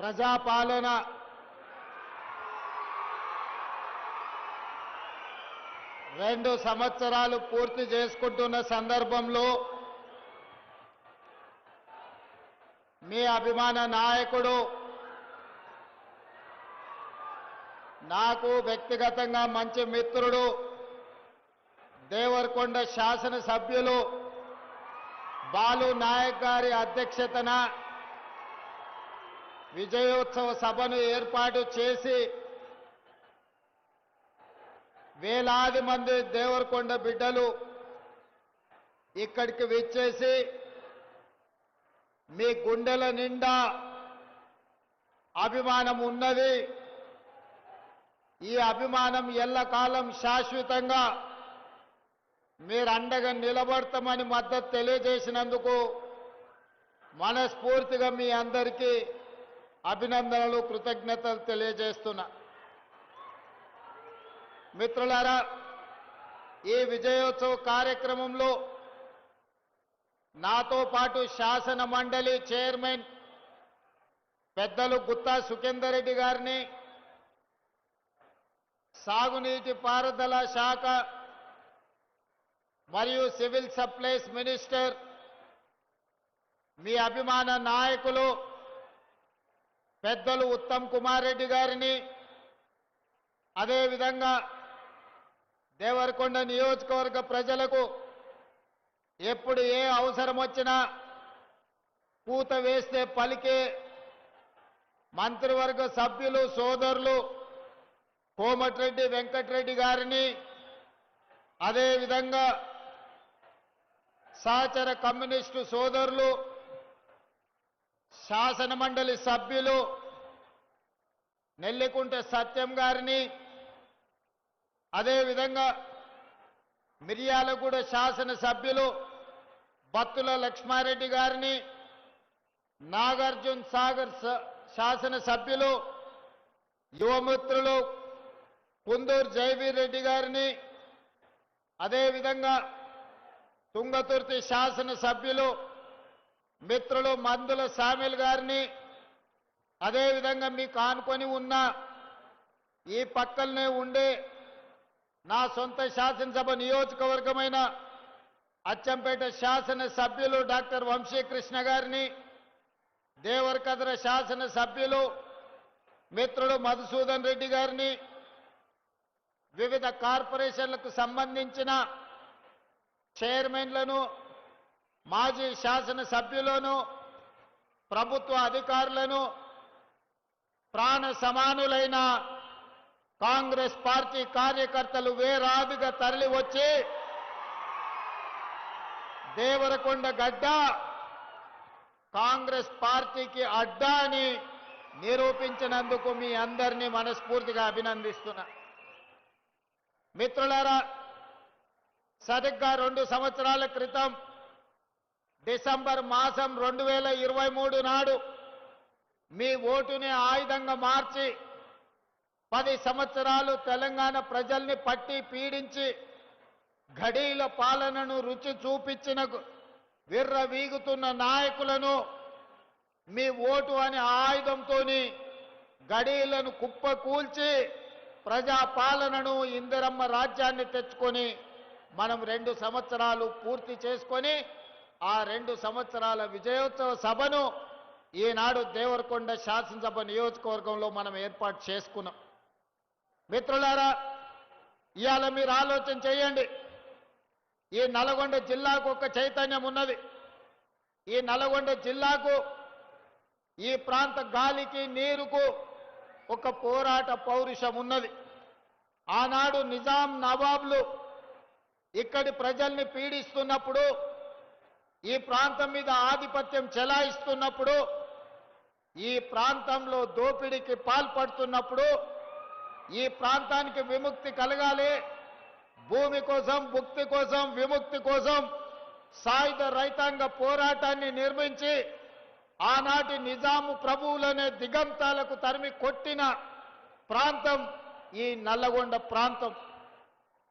ప్రజాపాలన రెండు సంవత్సరాలు పూర్తి చేసుకుంటున్న సందర్భంలో మీ అభిమాన నాయకుడు నాకు వ్యక్తిగతంగా మంచి మిత్రుడు దేవరకొండ శాసనసభ్యులు బాలు నాయక్ గారి అధ్యక్షతన విజయోత్సవ సభను ఏర్పాటు చేసి వేలాది మంది దేవరకొండ బిడ్డలు ఇక్కడికి విచ్చేసి మీ గుండెల నిండా అభిమానం ఉన్నది, ఈ అభిమానం ఎల్లకాలం శాశ్వతంగా మీరు అండగా నిలబడతామని మద్దతు తెలియజేసినందుకు మనస్ఫూర్తిగా మీ అందరికీ అభినందనలు కృతజ్ఞతలు తెలియజేస్తున్నా. మిత్రులారా, ఈ విజయోత్సవ కార్యక్రమంలో నాతో పాటు శాసన మండలి చైర్మన్ పెద్దలు గుత్తా సుఖేందర్ రెడ్డి గారిని, సాగునీటి పారుదల శాఖ మరియు సివిల్ సప్లైస్ మినిస్టర్ మీ అభిమాన నాయకులు పెద్దలు ఉత్తమ్ కుమార్ రెడ్డి గారిని, అదేవిధంగా దేవరకొండ నియోజకవర్గ ప్రజలకు ఎప్పుడు ఏ అవసరం వచ్చినా పూత వేస్తే పలికే మంత్రివర్గ సభ్యులు సోదరులు కోమటిరెడ్డి వెంకటరెడ్డి గారిని, అదేవిధంగా సహచర కమ్యూనిస్టు సోదరులు శాసన మండలి సభ్యులు నెల్లికుంట సత్యం గారిని, అదేవిధంగా మిర్యాలగూడ శాసన సభ్యులు బత్తుల లక్ష్మారెడ్డి గారిని, నాగార్జున సాగర్ శాసన సభ్యులు యువమిత్రులు కుందూరు జయవీర్ రెడ్డి గారిని, అదేవిధంగా తుంగతుర్తి శాసన సభ్యులు మిత్రులు మందుల సామిల్ గారిని, అదేవిధంగా మీకు ఆనుకొని ఉన్న ఈ పక్కనే ఉండే నా సొంత శాసనసభ నియోజకవర్గమైన అచ్చంపేట శాసన సభ్యులు డాక్టర్ వంశీకృష్ణ గారిని, దేవరకద్ర శాసన సభ్యులు మిత్రులు మధుసూదన్ రెడ్డి గారిని, వివిధ కార్పొరేషన్లకు సంబంధించిన చైర్మన్లను, మాజీ శాసన సభ్యులను, ప్రభుత్వ అధికారులను, ప్రాణ సమానులైన కాంగ్రెస్ పార్టీ కార్యకర్తలు వేలాదిగా తరలి వచ్చి దేవరకొండ గడ్డ కాంగ్రెస్ పార్టీకి అడ్డా అని నిరూపించినందుకు మీ అందరినీ మనస్ఫూర్తిగా అభినందిస్తున్నా. మిత్రులారా, సరిగ్గా 2 సంవత్సరాల క్రితం డిసెంబర్ మాసం 2023 నాడు మీ ఓటుని ఆయుధంగా మార్చి 10 సంవత్సరాలు తెలంగాణ ప్రజల్ని పట్టి పీడించి ఘడీల పాలనను రుచి చూపించిన విర్రవీగుతున్న నాయకులను మీ ఓటు అనే ఆయుధంతో గడీలను కుప్పకూల్చి ప్రజా పాలనను ఇందిరమ్మ రాజ్యాన్ని తెచ్చుకొని మనం 2 సంవత్సరాలు పూర్తి చేసుకొని ఆ 2 సంవత్సరాల విజయోత్సవ సభను ఈనాడు దేవరకొండ శాసనసభ నియోజకవర్గంలో మనం ఏర్పాటు చేసుకున్నాం. మిత్రులారా, ఇవాళ మీరు ఆలోచన చేయండి. ఈ నల్గొండ జిల్లాకు ఒక చైతన్యం ఉన్నది. ఈ నల్గొండ జిల్లాకు, ఈ ప్రాంత గాలికి నీరుకు ఒక పోరాట పౌరుషం ఉన్నది. ఆనాడు నిజాం నవాబులు ఇక్కడి ప్రజల్ని పీడిస్తున్నప్పుడు, ఈ ప్రాంతం మీద ఆధిపత్యం చెలాయిస్తున్నప్పుడు, ఈ ప్రాంతంలో దోపిడీకి పాల్పడుతున్నప్పుడు, ఈ ప్రాంతానికి విముక్తి కలగాలి, భూమి కోసం, భుక్తి కోసం, విముక్తి కోసం సాయుధ రైతాంగ పోరాటాన్ని నిర్మించి ఆనాటి నిజాము ప్రభువులనే దిగంతాలకు తరిమి కొట్టిన ప్రాంతం ఈ నల్లగొండ ప్రాంతం.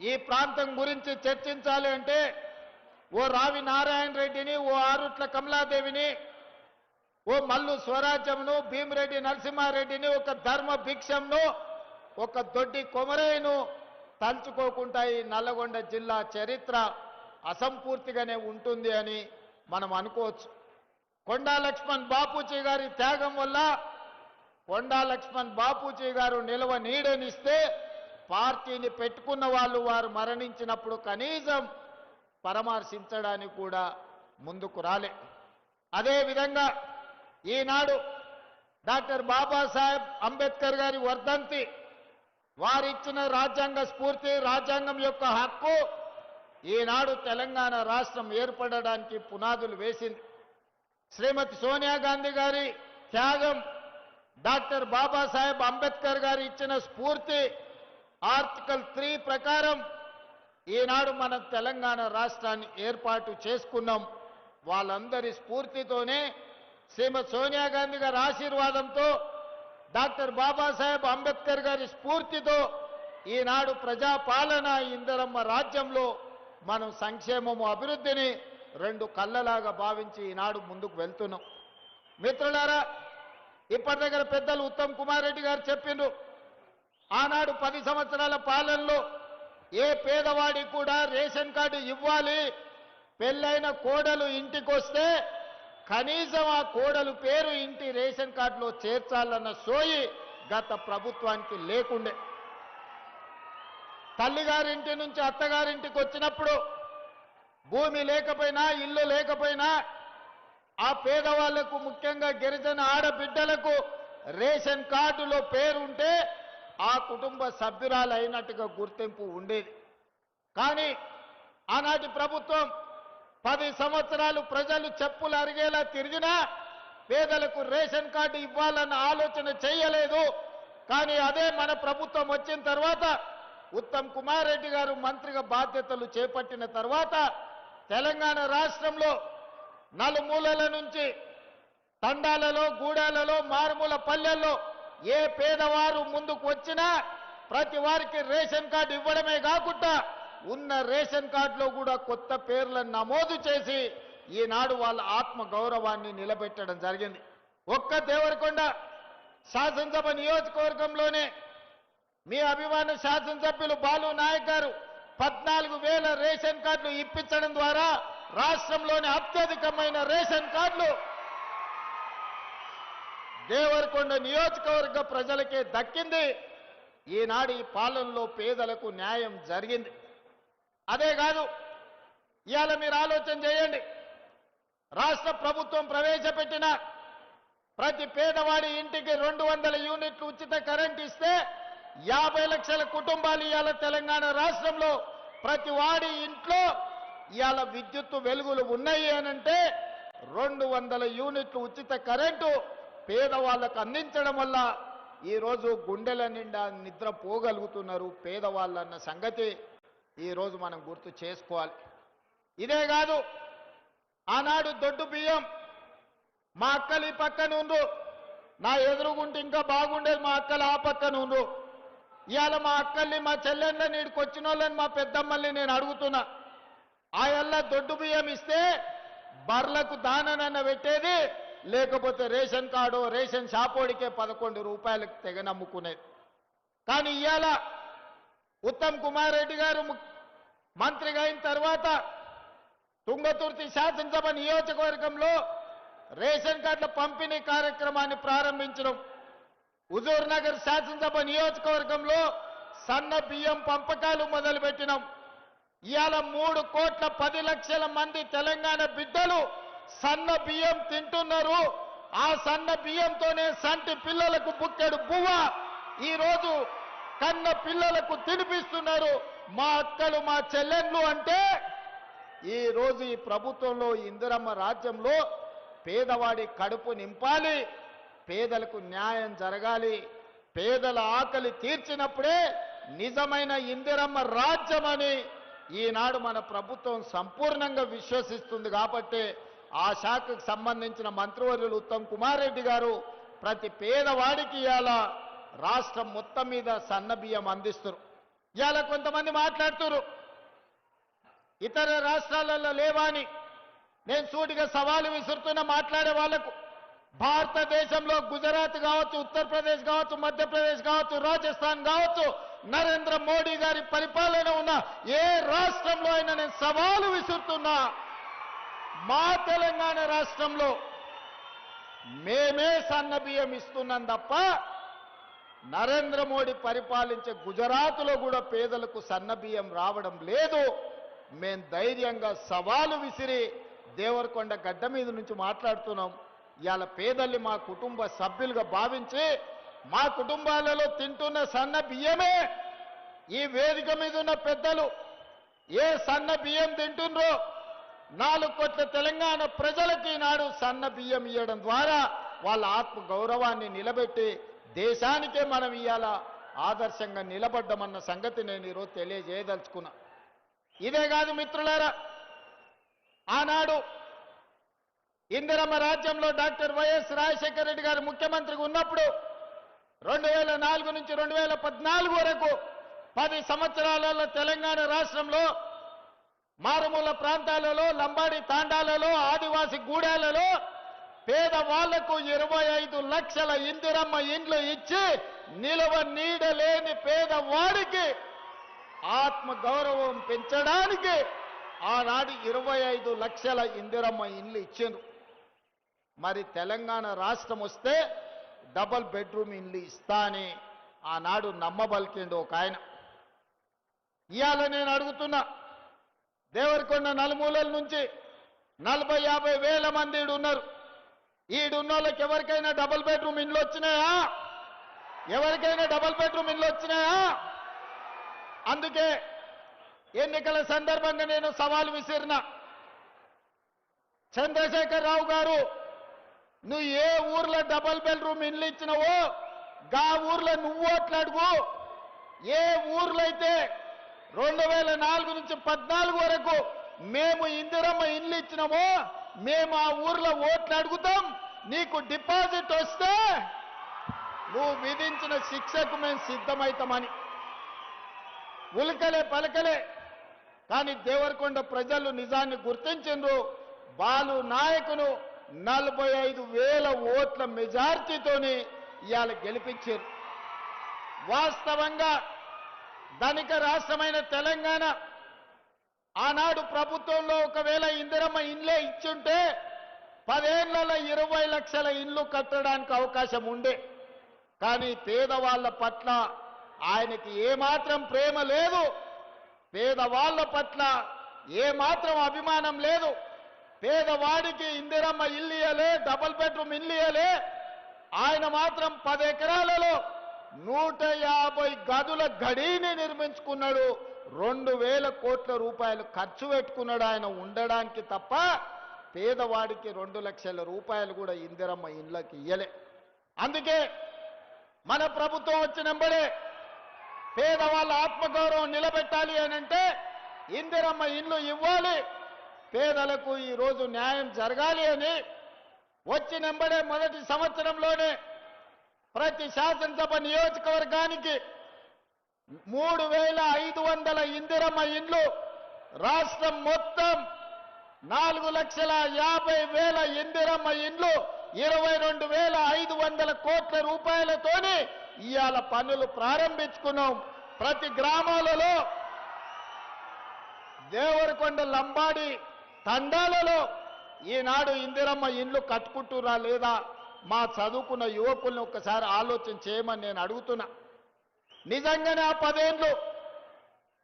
ఈ ప్రాంతం గురించి చర్చించాలి అంటే ఓ రావి నారాయణ రెడ్డిని, ఓ ఆరుట్ల కమలాదేవిని, ఓ మల్లు స్వరాజ్యంను భీమిరెడ్డి నరసింహారెడ్డిని ఒక ధర్మ భిక్షంను ఒక దొడ్డి కొమరయ్యను తలుచుకోకుండా ఈ నల్లగొండ జిల్లా చరిత్ర అసంపూర్తిగానే ఉంటుంది అని మనం అనుకోవచ్చు. కొండా లక్ష్మణ్ బాపూజీ గారి త్యాగం వల్ల కొండా లక్ష్మణ్ బాపూజీ గారు నిలవ నీడనిస్తే పార్టీని పెట్టుకున్న వాళ్ళు వారు మరణించినప్పుడు కనీసం పరామర్శించడానికి కూడా ముందుకు రాలే. అదేవిధంగా ఈనాడు డాక్టర్ బాబాసాహెబ్ అంబేద్కర్ గారి వర్ధంతి, వారిచ్చిన రాజ్యాంగ స్ఫూర్తి, రాజ్యాంగం యొక్క హక్కు ఈనాడు తెలంగాణ రాష్ట్రం ఏర్పడడానికి పునాదులు వేసింది. శ్రీమతి సోనియా గాంధీ గారి త్యాగం, డాక్టర్ బాబాసాహెబ్ అంబేద్కర్ గారు ఇచ్చిన స్ఫూర్తి, ఆర్టికల్ 3 ప్రకారం ఈనాడు మనం తెలంగాణ రాష్ట్రాన్ని ఏర్పాటు చేసుకున్నాం. వాళ్ళందరి స్ఫూర్తితోనే, శ్రీమతి సోనియా గాంధీ గారి ఆశీర్వాదంతో, డాక్టర్ బాబాసాహెబ్ అంబేద్కర్ గారి స్ఫూర్తితో ఈనాడు ప్రజాపాలన ఇందిరమ్మ రాజ్యంలో మనం సంక్షేమము అభివృద్ధిని రెండు కళ్ళలాగా భావించి ఈనాడు ముందుకు వెళ్తున్నాం. మిత్రులారా, ఇప్పటి దగ్గర పెద్దలు ఉత్తమ్ కుమార్ రెడ్డి గారు చెప్పిండ్రు, ఆనాడు 10 సంవత్సరాల పాలనలో ఏ పేదవాడి కూడా రేషన్ కార్డు ఇవ్వాలి, పెళ్ళైన కోడలు ఇంటికొస్తే కనీసం ఆ కోడలు పేరు ఇంటి రేషన్ కార్డులో చేర్చాలన్న సోయి గత ప్రభుత్వానికి లేకుండే. తల్లిగారింటి నుంచి అత్తగారింటికి వచ్చినప్పుడు భూమి లేకపోయినా, ఇల్లు లేకపోయినా ఆ పేదవాళ్లకు, ముఖ్యంగా గిరిజన ఆడబిడ్డలకు రేషన్ కార్డులో పేరుంటే ఆ కుటుంబ సభ్యురాలు అయినట్టుగా గుర్తింపు ఉండేది. కానీ ఆనాటి ప్రభుత్వం 10 సంవత్సరాలు ప్రజలు చెప్పులు అరిగేలా తిరిగినా పేదలకు రేషన్ కార్డు ఇవ్వాలన్న ఆలోచన చేయలేదు. కానీ అదే మన ప్రభుత్వం వచ్చిన తర్వాత, ఉత్తమ్ కుమార్ రెడ్డి గారు మంత్రిగా బాధ్యతలు చేపట్టిన తర్వాత తెలంగాణ రాష్ట్రంలో నలుమూలల నుంచి, తండాలలో, గూడాలలో, మారుమూల పల్లెల్లో ఏ పేదవారు ముందుకు వచ్చినా ప్రతి వారికి రేషన్ కార్డు ఇవ్వడమే కాకుండా ఉన్న రేషన్ కార్డులో కూడా కొత్త పేర్లను నమోదు చేసి ఈనాడు వాళ్ళ ఆత్మ గౌరవాన్ని నిలబెట్టడం జరిగింది. ఒక్క దేవరకొండ శాసనసభ నియోజకవర్గంలోనే మీ అభిమాన శాసనసభ్యులు బాలు నాయక్ గారు 14,000 రేషన్ కార్డులు ఇప్పించడం ద్వారా రాష్ట్రంలోని అత్యధికమైన రేషన్ కార్డులు దేవరకొండ నియోజకవర్గ ప్రజలకే దక్కింది. ఈనాడు ఈ పాలనలో పేదలకు న్యాయం జరిగింది. అదే కాదు, ఇవాళ మీరు ఆలోచన చేయండి, రాష్ట్ర ప్రభుత్వం ప్రవేశపెట్టిన ప్రతి పేదవాడి ఇంటికి 200 యూనిట్లు ఉచిత కరెంట్ ఇస్తే 50 లక్షల కుటుంబాలు ఇవాళ తెలంగాణ రాష్ట్రంలో ప్రతి వాడి ఇంట్లో ఇవాళ విద్యుత్తు వెలుగులు ఉన్నాయి అనంటే 200 యూనిట్లు ఉచిత కరెంటు పేదవాళ్ళకు అందించడం వల్ల ఈరోజు గుండెల నిండా నిద్ర పోగలుగుతున్నారు పేదవాళ్ళన్న సంగతి ఈరోజు మనం గుర్తు చేసుకోవాలి. ఇదే కాదు, ఆనాడు దొడ్డు బియ్యం మా అక్కలు ఈ పక్కన ఉండ్రు, నా ఎదురుగుంటే ఇంకా బాగుండేది, మా అక్కలు ఆ పక్కన ఉండ్రు. ఇవాళ మా అక్కల్ని, మా చెల్లెళ్ళని, నీడికి వచ్చిన వాళ్ళని, మా పెద్దమ్మల్ని నేను అడుగుతున్నా, ఆయల్లా దొడ్డు బియ్యం ఇస్తే బర్లకు దాననన్న పెట్టేది, లేకపోతే రేషన్ కార్డు, రేషన్ షాపోడికే 11 రూపాయలకు తెగ నమ్ముకునేది. కానీ ఇవాళ ఉత్తమ్ కుమార్ రెడ్డి గారు మంత్రిగా అయిన తర్వాత తుంగతుర్తి శాసనసభ నియోజకవర్గంలో రేషన్ కార్డుల పంపిణీ కార్యక్రమాన్ని ప్రారంభించడం, హుజూర్ నగర్ శాసనసభ నియోజకవర్గంలో సన్న బియ్యం పంపకాలు మొదలుపెట్టినాం. ఇవాళ 3,10,00,000 మంది తెలంగాణ బిడ్డలు సన్న బియ్యం తింటున్నారు. ఆ సన్న బియ్యంతోనే సంటి పిల్లలకు బుక్కెడు బువ్వ ఈరోజు కన్న పిల్లలకు తినిపిస్తున్నారు మా అక్కలు, మా చెల్లెళ్ళు. అంటే ఈరోజు ఈ ప్రభుత్వంలో, ఇందిరమ్మ రాజ్యంలో పేదవాడి కడుపు నింపాలి, పేదలకు న్యాయం జరగాలి, పేదల ఆకలి తీర్చినప్పుడే నిజమైన ఇందిరమ్మ రాజ్యమని ఈనాడు మన ప్రభుత్వం సంపూర్ణంగా విశ్వసిస్తుంది. కాబట్టి ఆ శాఖకు సంబంధించిన మంత్రివర్యులు ఉత్తమ్ కుమార్ రెడ్డి గారు ప్రతి పేదవాడికి ఇవాళ రాష్ట్రం మొత్తం మీద సన్న బియ్యం అందిస్తారు. ఇవాళ కొంతమంది మాట్లాడుతున్నారు ఇతర రాష్ట్రాలలో లేవా అని. నేను సూటిగా సవాలు విసురుతున్న మాట్లాడే వాళ్లకు, భారతదేశంలో గుజరాత్ కావచ్చు, ఉత్తరప్రదేశ్ కావచ్చు, మధ్యప్రదేశ్ కావచ్చు, రాజస్థాన్ కావచ్చు, నరేంద్ర మోడీ గారి పరిపాలన ఉన్న ఏ రాష్ట్రంలో అయినా నేను సవాలు విసురుతున్నా, మా తెలంగాణ రాష్ట్రంలో మేమే సన్న బియ్యం ఇస్తున్నాం తప్ప నరేంద్ర మోడీ పరిపాలించే గుజరాత్లో కూడా పేదలకు సన్న బియ్యం రావడం లేదు. మేం ధైర్యంగా సవాలు విసిరి దేవరకొండ గడ్డ మీద నుంచి మాట్లాడుతున్నాం. ఇవాళ పేదల్ని మా కుటుంబ సభ్యులుగా భావించి మా కుటుంబాలలో తింటున్న సన్న బియ్యమే ఈ వేదిక మీద ఉన్న పెద్దలు ఏ సన్న బియ్యం తింటుండ్రో 4 కోట్ల తెలంగాణ ప్రజలకి నాడు సన్న బియ్యం ఇవ్వడం ద్వారా వాళ్ళ ఆత్మ గౌరవాన్ని నిలబెట్టి దేశానికే మనం ఇవాళ ఆదర్శంగా నిలబడ్డమన్న సంగతి నేను ఈరోజు తెలియజేయదలుచుకున్నా. ఇదే కాదు మిత్రులారా, ఆనాడు ఇందిరమ్మ రాజ్యంలో డాక్టర్ వైఎస్ రాజశేఖర రెడ్డి గారు ముఖ్యమంత్రిగా ఉన్నప్పుడు 2004 నుంచి 2014 వరకు 10 సంవత్సరాలలో తెలంగాణ రాష్ట్రంలో మారుమూల ప్రాంతాలలో, లంబాడి తాండాలలో, ఆదివాసి గూడాలలో పేదవాళ్లకు 25 లక్షల ఇందిరమ్మ ఇండ్లు ఇచ్చి నిలవ నీడలేని పేదవాడికి ఆత్మ గౌరవం పెంచడానికి ఆనాడు 25 లక్షల ఇందిరమ్మ ఇండ్లు ఇచ్చిండ్రు. మరి తెలంగాణ రాష్ట్రం వస్తే డబుల్ బెడ్రూమ్ ఇండ్లు ఇస్తా అని ఆనాడు నమ్మబలికిండు ఒక ఆయన. ఇవాళ నేను అడుగుతున్నా, దేవరకొండ నలుమూలల నుంచి 40-50 వేల మంది ఉన్నారు. ఈడున్నోళ్ళకి ఎవరికైనా డబుల్ బెడ్రూమ్ ఇండ్లు వచ్చినాయా? ఎవరికైనా డబుల్ బెడ్రూమ్ ఇండ్లు వచ్చినాయా? అందుకే ఎన్నికల సందర్భంగా నేను సవాల్ విసిరిన, చంద్రశేఖర్ రావు గారు, నువ్వు ఏ ఊర్లో డబుల్ బెడ్రూమ్ ఇండ్లు ఇచ్చినావో గా ఊర్లో నువ్వు ఓట్లాడుకో. ఏ ఊర్లో అయితే 2004 నుంచి 14 వరకు మేము ఇందిరమ్మ ఇండ్లు ఇచ్చినామో మేము ఆ ఊర్లో ఓట్లు అడుగుతాం. నీకు డిపాజిట్ వస్తే నువ్వు విధించిన శిక్షకు మేము సిద్ధమవుతామని ఉల్కలే పలకలే. కానీ దేవరకొండ ప్రజలు నిజాన్ని గుర్తించిండ్రు. బాలు నాయకును 45,000 ఓట్ల మెజార్టీతోని ఇవాళ గెలిపించారు. వాస్తవంగా ధనిక రాష్ట్రమైన తెలంగాణ ఆనాడు ప్రభుత్వంలో ఒకవేళ ఇందిరమ్మ ఇండ్లే ఇచ్చుంటే 10 ఏళ్లలో 20 లక్షల ఇండ్లు కట్టడానికి అవకాశం ఉండే. కానీ పేదవాళ్ల పట్ల ఆయనకి ఏమాత్రం ప్రేమ లేదు, పేదవాళ్ల పట్ల ఏమాత్రం అభిమానం లేదు. పేదవాడికి ఇందిరమ్మ ఇల్లు ఇయ్యలే, డబుల్ బెడ్రూమ్ ఇల్లు ఇయ్యలే. ఆయన మాత్రం 10 ఎకరాలలో 150 గదుల గడిని నిర్మించుకున్నాడు. 2,000 కోట్ల రూపాయలు ఖర్చు పెట్టుకున్నాడు ఆయన ఉండడానికి తప్ప పేదవాడికి 2 లక్షల రూపాయలు కూడా ఇందిరమ్మ ఇండ్లకి ఇయ్యలే. అందుకే మన ప్రభుత్వం వచ్చినంబడే పేదవాళ్ళ ఆత్మగౌరవం నిలబెట్టాలి అనంటే ఇందిరమ్మ ఇండ్లు ఇవ్వాలి, పేదలకు ఈరోజు న్యాయం జరగాలి అని వచ్చినంబడే మొదటి సంవత్సరంలోనే ప్రతి శాసనసభ నియోజకవర్గానికి 3,500 ఇందిరమ్మ ఇండ్లు, రాష్ట్రం మొత్తం 4,50,000 ఇందిరమ్మ ఇండ్లు, 22,500 కోట్ల రూపాయలతోని ఇవాళ పనులు ప్రారంభించుకున్నాం. ప్రతి గ్రామాలలో, దేవరకొండ లంబాడి తండాలలో ఈనాడు ఇందిరమ్మ ఇండ్లు కట్టుకుంటురా లేదా మా చదువుకున్న యువకుల్ని ఒక్కసారి ఆలోచన చేయమని నేను అడుగుతున్నా. నిజంగానే ఆ 10 ఏళ్ళు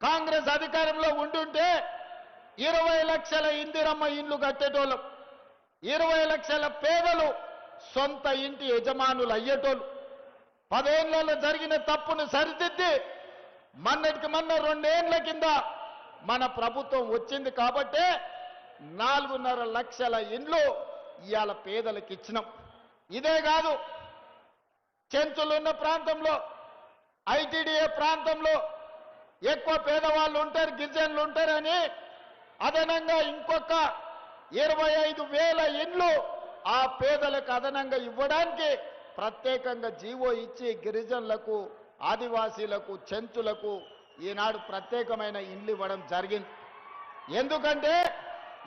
కాంగ్రెస్ అధికారంలో ఉండుంటే 20 లక్షల ఇందిరమ్మ ఇండ్లు కట్టేటోళ్ళం, 20 లక్షల పేదలు సొంత ఇంటి యజమానులు అయ్యేటోళ్ళు. 10 ఏళ్లలో జరిగిన తప్పును సరిదిద్ది మొన్నటికి మొన్న 2 ఏళ్ల కింద మన ప్రభుత్వం వచ్చింది కాబట్టే 4.5 లక్షల ఇండ్లు ఇవాళ పేదలకు ఇచ్చినాం. ఇదే కాదు, చెంచులున్న ప్రాంతంలో, ఐటీడీఏ ప్రాంతంలో ఎక్కువ పేదవాళ్ళు ఉంటారు, గిరిజనులు ఉంటారని అదనంగా ఇంకొక 25,000 ఇండ్లు ఆ పేదలకు అదనంగా ఇవ్వడానికి ప్రత్యేకంగా జీవో ఇచ్చి గిరిజనులకు, ఆదివాసీలకు, చెంచులకు ఈనాడు ప్రత్యేకమైన ఇండ్లు ఇవ్వడం జరిగింది. ఎందుకంటే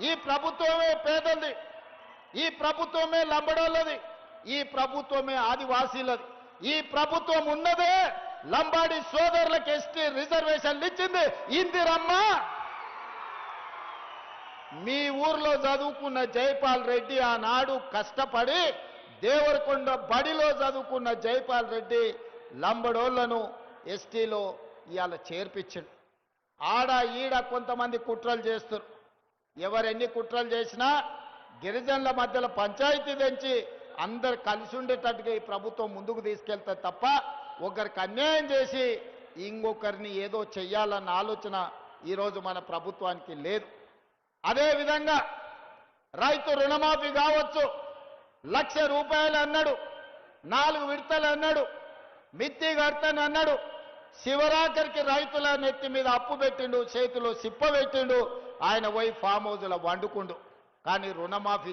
ఈ ప్రభుత్వమే పేదలది, ఈ ప్రభుత్వమే లంబడోళ్ళది, ఈ ప్రభుత్వమే ఆదివాసీలది. ఈ ప్రభుత్వం ఉన్నదే లంబాడి సోదరులకు ఎస్టీ రిజర్వేషన్లు ఇచ్చింది ఇందిరమ్మ. మీ ఊర్లో చదువుకున్న జైపాల్ రెడ్డి ఆనాడు కష్టపడి దేవరకొండ బడిలో చదువుకున్న జైపాల్ రెడ్డి లంబడోళ్లను ఎస్టీలో ఇవాళ చేర్పించాడు. ఆడ ఈడ కొంతమంది కుట్రలు చేస్తారు. ఎవరెన్ని కుట్రలు చేసినా గిరిజనుల మధ్యలో పంచాయతీ తెంచి అందరు కలిసి ఉండేటట్టుగా ఈ ప్రభుత్వం ముందుకు తీసుకెళ్తే తప్ప ఒకరికి అన్యాయం చేసి ఇంకొకరిని ఏదో చెయ్యాలన్న ఆలోచన ఈరోజు మన ప్రభుత్వానికి లేదు. అదేవిధంగా రైతు రుణమాఫీ కావచ్చు, 1,00,000 రూపాయలు అన్నాడు, 4 విడతలు అన్నాడు, మిత్తి కడతాను అన్నాడు. శివరాఖరికి రైతుల నెత్తి మీద అప్పు పెట్టిండు, చేతిలో సిప్ప పెట్టిండు, ఆయన పోయి ఫామ్ హౌస్లో వండుకుండు. కానీ రుణమాఫీ